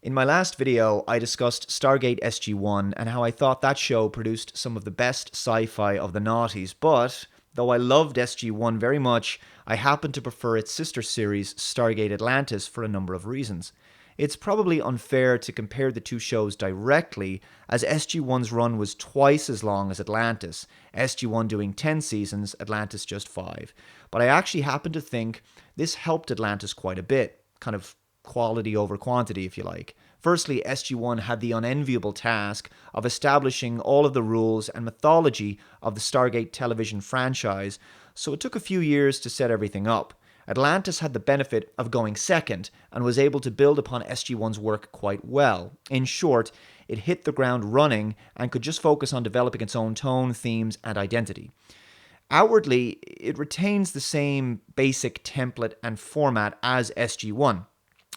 In my last video, I discussed Stargate SG-1 and how I thought that show produced some of the best sci-fi of the noughties, but though I loved SG-1 very much, I happen to prefer its sister series, Stargate Atlantis, for a number of reasons. It's probably unfair to compare the two shows directly, as SG-1's run was twice as long as Atlantis, SG-1 doing 10 seasons, Atlantis just 5. But I actually happen to think this helped Atlantis quite a bit, kind of quality over quantity, if you like. Firstly, SG-1 had the unenviable task of establishing all of the rules and mythology of the Stargate television franchise, so it took a few years to set everything up. Atlantis had the benefit of going second and was able to build upon SG-1's work quite well. In short, it hit the ground running and could just focus on developing its own tone, themes, and identity. Outwardly, it retains the same basic template and format as SG-1.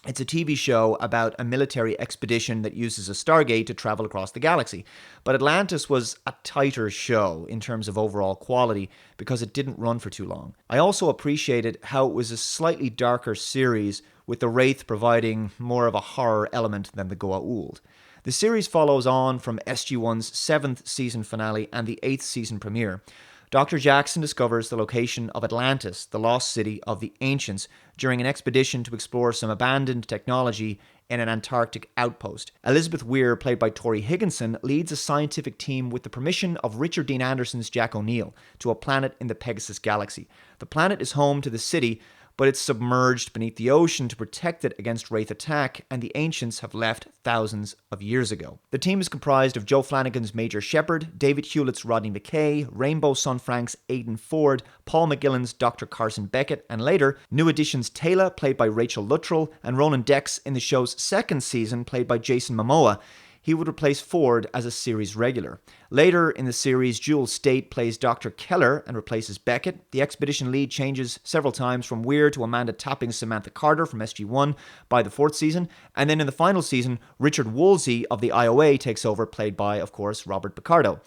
It's a TV show about a military expedition that uses a Stargate to travel across the galaxy. But Atlantis was a tighter show in terms of overall quality because it didn't run for too long. I also appreciated how it was a slightly darker series, with the Wraith providing more of a horror element than the Goa'uld. The series follows on from SG-1's 7th season finale and the 8th season premiere. Dr. Jackson discovers the location of Atlantis, the lost city of the ancients, during an expedition to explore some abandoned technology in an Antarctic outpost. Elizabeth Weir, played by Tori Higginson, leads a scientific team with the permission of Richard Dean Anderson's Jack O'Neill to a planet in the Pegasus galaxy. The planet is home to the city, but it's submerged beneath the ocean to protect it against Wraith attack, and the ancients have left thousands of years ago. The team is comprised of Joe Flanagan's Major Sheppard, David Hewlett's Rodney Mckay, Rainbow Sunfrank's Aidan Ford, Paul McGillen's Dr. Carson Beckett, and later, new additions Taylor, played by Rachel Luttrell, and Ronan Dex in the show's 2nd season, played by Jason Momoa. He would replace Ford as a series regular. Later in the series, Jewel State plays Dr. Keller and replaces Beckett. The expedition lead changes several times from Weir to Amanda Tapping's Samantha Carter from SG-1 by the 4th season. And then in the final season, Richard Woolsey of the IOA takes over, played by, of course, Robert Picardo.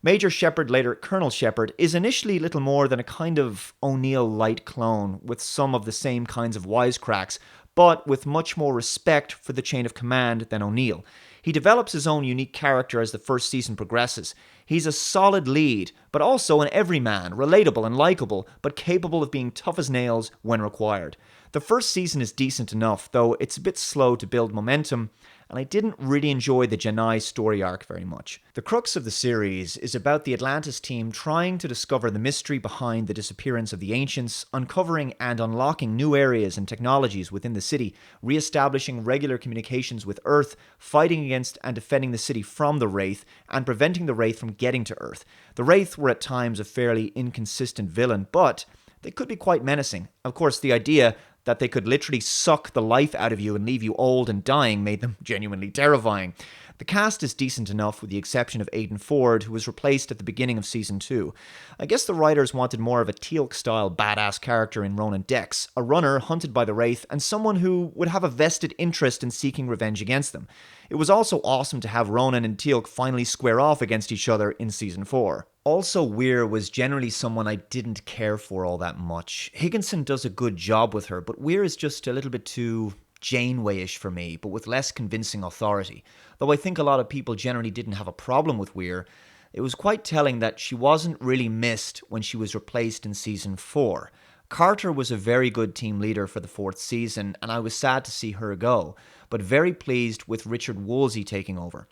Major Sheppard, later Colonel Sheppard, is initially little more than a kind of O'Neill-light clone, with some of the same kinds of wisecracks, but with much more respect for the chain of command than O'Neill. He develops his own unique character as the first season progresses. He's a solid lead, but also an everyman, relatable and likable, but capable of being tough as nails when required. The first season is decent enough, though it's a bit slow to build momentum, and I didn't really enjoy the Janai story arc very much. The crux of the series is about the Atlantis team trying to discover the mystery behind the disappearance of the ancients, uncovering and unlocking new areas and technologies within the city, re-establishing regular communications with Earth, fighting against and defending the city from the Wraith, and preventing the Wraith from getting to Earth. The Wraith were at times a fairly inconsistent villain, but they could be quite menacing. Of course, the idea that they could literally suck the life out of you and leave you old and dying made them genuinely terrifying. The cast is decent enough with the exception of Aidan Ford, who was replaced at the beginning of Season 2. I guess the writers wanted more of a Teal'c-style badass character in Ronan Dex, a runner hunted by the Wraith and someone who would have a vested interest in seeking revenge against them. It was also awesome to have Ronan and Teal'c finally square off against each other in Season 4. Also, Weir was generally someone I didn't care for all that much. Higginson does a good job with her, but Weir is just a little bit too Janeway-ish for me, but with less convincing authority. Though I think a lot of people generally didn't have a problem with Weir, it was quite telling that she wasn't really missed when she was replaced in Season 4. Carter was a very good team leader for the 4th season, and I was sad to see her go, but very pleased with Richard Woolsey taking over.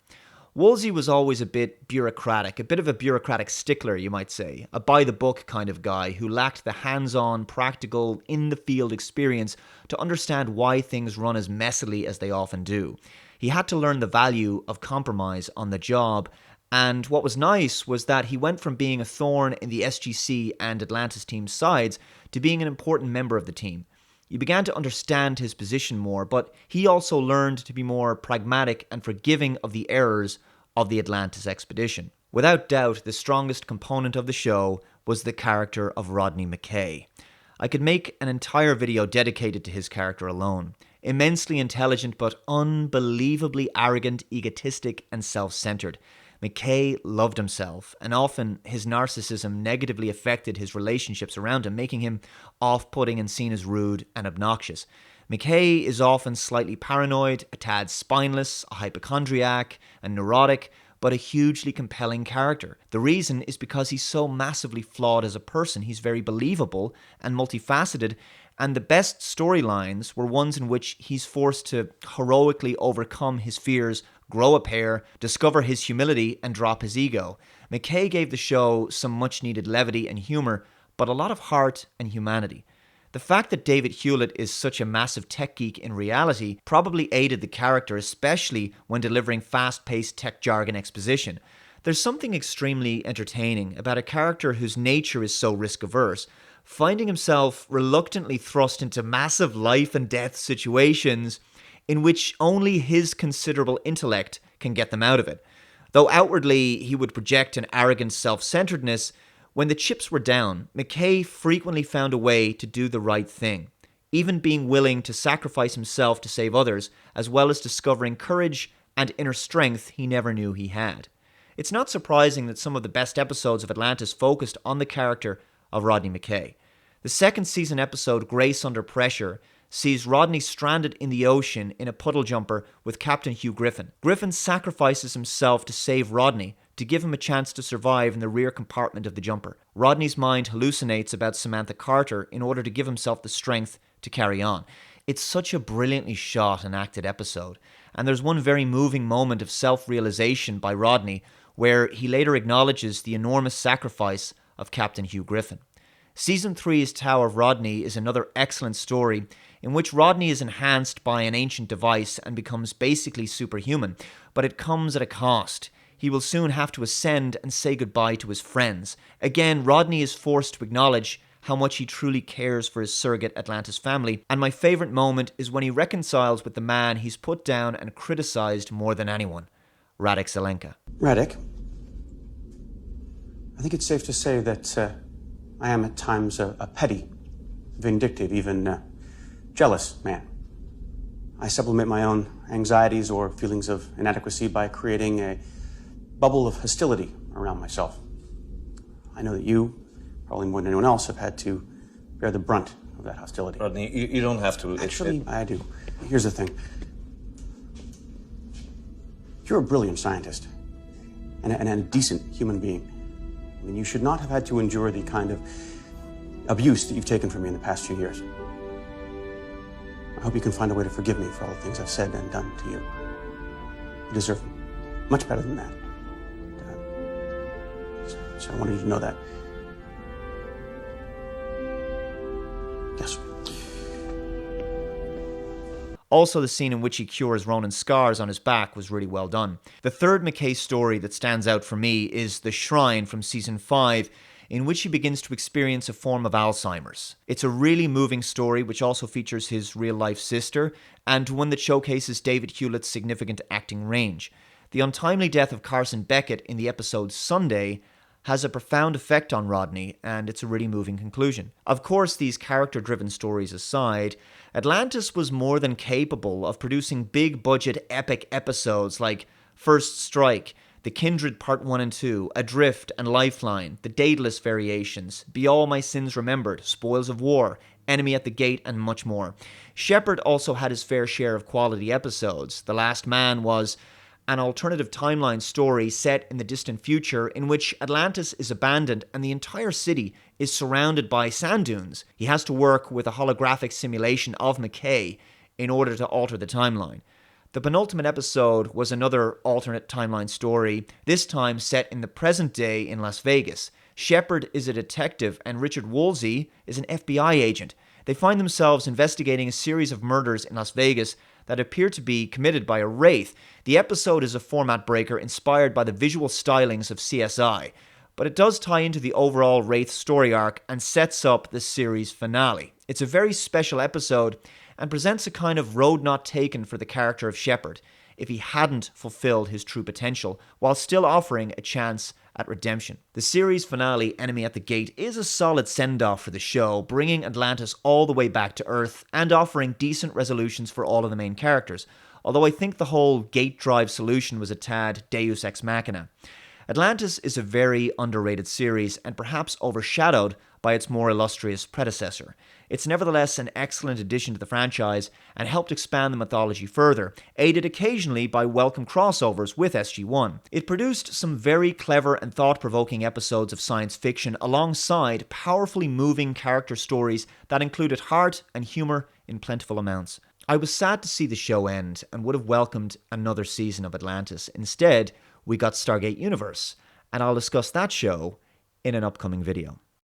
Woolsey was always a bit bureaucratic, a bit of a bureaucratic stickler, you might say, a by-the-book kind of guy who lacked the hands-on, practical, in-the-field experience to understand why things run as messily as they often do. He had to learn the value of compromise on the job, and what was nice was that he went from being a thorn in the SGC and Atlantis team's sides to being an important member of the team. You began to understand his position more, but he also learned to be more pragmatic and forgiving of the errors of the Atlantis expedition. Without doubt, the strongest component of the show was the character of Rodney Mckay. I could make an entire video dedicated to his character alone. Immensely intelligent, but unbelievably arrogant, egotistic, and self-centered. Mckay loved himself, and often his narcissism negatively affected his relationships around him, making him off-putting and seen as rude and obnoxious. Mckay is often slightly paranoid, a tad spineless, a hypochondriac, and neurotic, but a hugely compelling character. The reason is because he's so massively flawed as a person. He's very believable and multifaceted, and the best storylines were ones in which he's forced to heroically overcome his fears, grow a pair, discover his humility, and drop his ego. Mckay gave the show some much-needed levity and humour, but a lot of heart and humanity. The fact that David Hewlett is such a massive tech geek in reality probably aided the character, especially when delivering fast-paced tech jargon exposition. There's something extremely entertaining about a character whose nature is so risk-averse, finding himself reluctantly thrust into massive life and death situations in which only his considerable intellect can get them out of it. Though outwardly he would project an arrogant self-centeredness, when the chips were down, Mckay frequently found a way to do the right thing, even being willing to sacrifice himself to save others, as well as discovering courage and inner strength he never knew he had. It's not surprising that some of the best episodes of Atlantis focused on the character of Rodney Mckay. The second season episode, Grace Under Pressure, sees Rodney stranded in the ocean in a puddle jumper with Captain Hugh Griffin. Griffin sacrifices himself to save Rodney, to give him a chance to survive in the rear compartment of the jumper. Rodney's mind hallucinates about Samantha Carter in order to give himself the strength to carry on. It's such a brilliantly shot and acted episode, and there's one very moving moment of self-realization by Rodney where he later acknowledges the enormous sacrifice of Captain Hugh Griffin. Season 3's Tower of Rodney is another excellent story in which Rodney is enhanced by an ancient device and becomes basically superhuman, but it comes at a cost. He will soon have to ascend and say goodbye to his friends. Again, Rodney is forced to acknowledge how much he truly cares for his surrogate Atlantis family, and my favourite moment is when he reconciles with the man he's put down and criticised more than anyone, Radek Zelenka. Radek, I think it's safe to say that I am at times a petty, vindictive, even jealous man. I sublimate my own anxieties or feelings of inadequacy by creating a bubble of hostility around myself. I know that you, probably more than anyone else, have had to bear the brunt of that hostility. Rodney, you don't have to. Actually, I do. Here's the thing. You're a brilliant scientist and a decent human being. I mean, you should not have had to endure the kind of abuse that you've taken from me in the past few years. I hope you can find a way to forgive me for all the things I've said and done to you. You deserve much better than that. So I wanted you to know that. Yes. Also, the scene in which he cures Ronan's scars on his back was really well done. The third Mckay story that stands out for me is The Shrine from Season 5, in which he begins to experience a form of Alzheimer's. It's a really moving story which also features his real-life sister, and one that showcases David Hewlett's significant acting range. The untimely death of Carson Beckett in the episode Sunday has a profound effect on Rodney, and it's a really moving conclusion. Of course, these character-driven stories aside, Atlantis was more than capable of producing big-budget epic episodes like First Strike, The Kindred Part 1 and 2, Adrift and Lifeline, The Daedalus Variations, Be All My Sins Remembered, Spoils of War, Enemy at the Gate, and much more. Sheppard also had his fair share of quality episodes. The Last Man was an alternative timeline story set in the distant future in which Atlantis is abandoned and the entire city is surrounded by sand dunes. He has to work with a holographic simulation of Mckay in order to alter the timeline. The penultimate episode was another alternate timeline story, this time set in the present day in Las Vegas. Sheppard is a detective and Richard Woolsey is an FBI agent. They find themselves investigating a series of murders in Las Vegas that appear to be committed by a wraith. The episode is a format breaker inspired by the visual stylings of CSI, but it does tie into the overall wraith story arc and sets up the series finale. It's a very special episode and presents a kind of road not taken for the character of Sheppard if he hadn't fulfilled his true potential, while still offering a chance at redemption. The series finale, Enemy at the Gate, is a solid send-off for the show, bringing Atlantis all the way back to Earth and offering decent resolutions for all of the main characters, although I think the whole gate drive solution was a tad deus ex machina. Atlantis is a very underrated series and perhaps overshadowed by its more illustrious predecessor. It's nevertheless an excellent addition to the franchise and helped expand the mythology further, aided occasionally by welcome crossovers with SG-1. It produced some very clever and thought-provoking episodes of science fiction alongside powerfully moving character stories that included heart and humour in plentiful amounts. I was sad to see the show end and would have welcomed another season of Atlantis. Instead, we got Stargate Universe, and I'll discuss that show in an upcoming video.